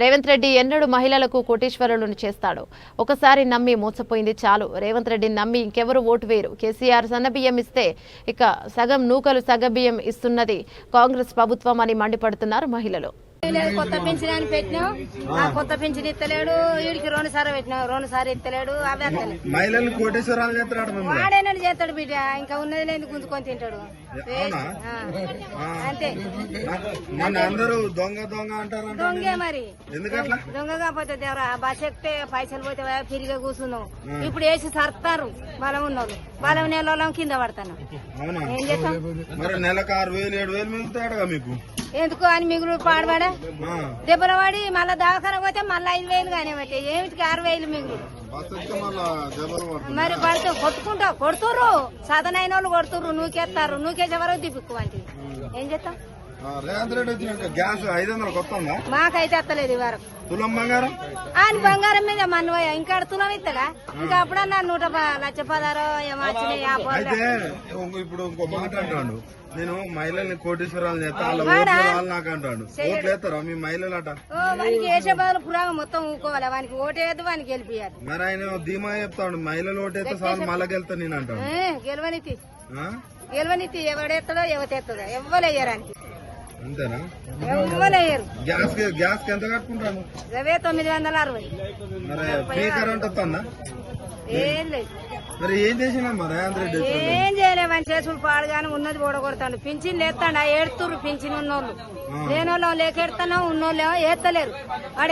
రేవంత్ రెడ్డి ఎన్నడూ మహిళలకు కోటీశ్వరులను చేస్తాడు. ఒకసారి నమ్మి మోసపోయింది చాలు. రేవంత్ రెడ్డిని నమ్మి ఇంకెవరు ఓటు వేయరు. కేసీఆర్ సన్నబియ్యం ఇస్తే ఇక సగం నూకలు సగబియ్యం ఇస్తున్నది కాంగ్రెస్ ప్రభుత్వం అని మండిపడుతున్నారు మహిళలు. కొత్త పింఛన్ అని పెట్టినాం, ఆ కొత్త పింఛన్ ఇస్తలేడు. వీడికి 2 సార్లు పెట్టినాం, 2 సార్లు ఇస్తలేడు. అవి మహిళలు కోటేశ్వరాలు చేస్తాడు, వాడేనని చేస్తాడు బిడ్డ. ఇంకా ఉన్నది లేదు గుంజుకొని తింటాడు అంతే. అందరూ దొంగ దొంగ అంటారు. దొంగే మరి, ఎందుకట్లా? దొంగ కాకపోతే దేవరా బస్ ఎక్కితే పైసలు పోతే తిరిగి కూర్చున్నాం. ఇప్పుడు వేసి సర్తారు బలం ఉన్నోళ్ళు, బలం నెలలో కింద పడతాను. ఏం చేస్తాం మరి? నెలకు 6,000 7,000 మిగులుతాడుగా మీకు. ఎందుకు అని మిగులు పాడబడా దెబ్బలు పడి మళ్ళా దవాఖాన పోతే మళ్ళీ 5,000 కానీ బట్టి ఏమిటికి 6,000 మిగులు. మరి పడితే కొడుతుర్రు, సదనైన వాళ్ళు కొడుతుర్రు, నూకేస్తారు. నూకేసే వరకు దిప్పుకు అంటే ఏం చేస్తాం? రేవంత్ రెడ్డి వచ్చినాక గ్యాస్ 500 వస్తుందా? మాకైతే ఎత్తలేదు ఈ వరకు. తులం బంగారం ఆయన బంగారం మీద మన్వయ్య ఇంకా తులం ఇస్తాడా? ఇంకా అప్పుడన్నా 1,16,000 ఏమో వచ్చినాయి. అయితే ఇప్పుడు ఇంకో మాట అంటాడు, నేను మహిళల్ని కోటీశ్వరాలు చేస్తా, వాళ్ళు నాకు అంటాడు. ఓట్లు వేస్తారా మీ మహిళలు అట? వానికి వేసే బదులు పురాగం మొత్తం ఊకోవాలి. వానికి ఓటేయద్దు, వానికి గెలిపియాలి. మరి ఆయన ధీమా చెప్తాడు, మహిళలు ఓటేస్తే సార్ మళ్ళా గెలుతా నేను అంటాడు. గెలవనితి గెలవనితి ఎవడెత్తడో ఎవతెత్తదో ఎవ్వలేయరానికి. అంతేనా? ఎవ్వలేయరు. గ్యాస్ ఎంత కట్టుకుంటాను? 960. మరి ఫ్రీ కరెంట్ వస్తుందా? ఏం లేదు. మరి ఏం చేసినా రేవంత్ రెడ్డి? ఏం చేయలేమని చేసుడు పాడుగానే ఉన్నది ఓడగొడతాడు. పింఛన్ లేస్తాడు, ఏడుతుర్రు పింఛన్ ఉన్నోళ్ళు. లేనోళ్ళు లేకెడతానో ఉన్నోళ్ళు ఏత్తలేరు. వాడు